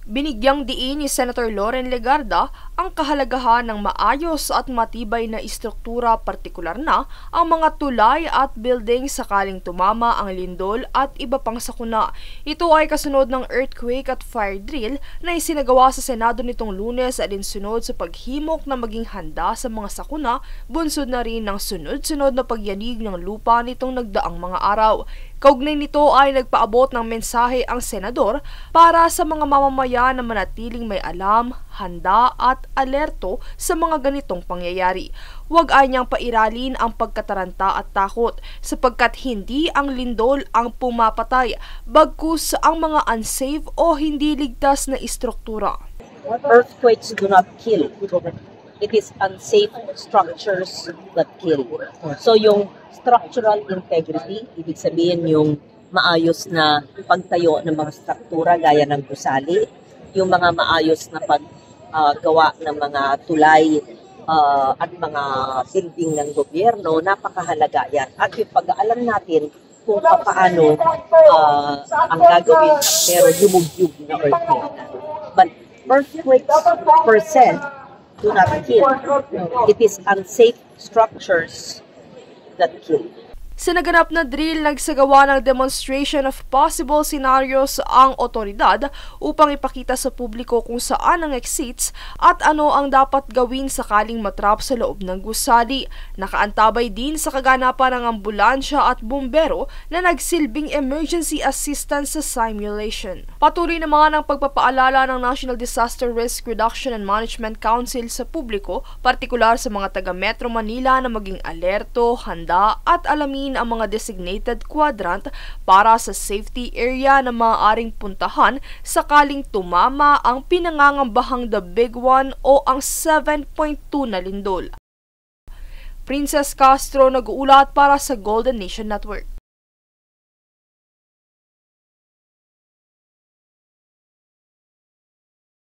Binigyang diin ni Senator Loren Legarda ang kahalagahan ng maayos at matibay na istruktura, partikular na ang mga tulay at building sakaling tumama ang lindol at iba pang sakuna. Ito ay kasunod ng earthquake at fire drill na isinagawa sa Senado nitong Lunes at sunod sa paghimok na maging handa sa mga sakuna, bunsod na rin ng sunod-sunod na pagyanig ng lupa nitong nagdaang mga araw. Kaugnay nito ay nagpaabot ng mensahe ang senador para sa mga mamamayan na manatiling may alam, handa at alerto sa mga ganitong pangyayari. Huwag ay niyang pairalin ang pagkataranta at takot sapagkat hindi ang lindol ang pumapatay, bagkus ang mga unsafe o hindi ligtas na istruktura. Earthquakes do not kill. It is unsafe structures that kill. So yung structural integrity, ibig sabihin yung maayos na pagtayo ng mga struktura gaya ng gusali, yung mga maayos na paggawa ng mga tulay at mga building ng gobyerno, napakahalaga yan. At yung pag-aalam natin kung paano ang gagawin pero yumugyug na earthquake. But earthquakes per se do not kill. It is unsafe structures that kill. Sa naganap na drill, nagsagawa ng demonstration of possible scenarios ang otoridad upang ipakita sa publiko kung saan ang exits at ano ang dapat gawin sakaling matrap sa loob ng gusali. Nakaantabay din sa kaganapan ng ambulansya at bumbero na nagsilbing emergency assistance sa simulation. Patuloy naman ang pagpapaalala ng National Disaster Risk Reduction and Management Council sa publiko, partikular sa mga taga Metro Manila na maging alerto, handa at alamin ang mga designated quadrant para sa safety area na maaaring puntahan sakaling tumama ang pinangangambahang The Big One o ang 7.2 na lindol. Princess Castro nag-uulat para sa Golden Nation Network.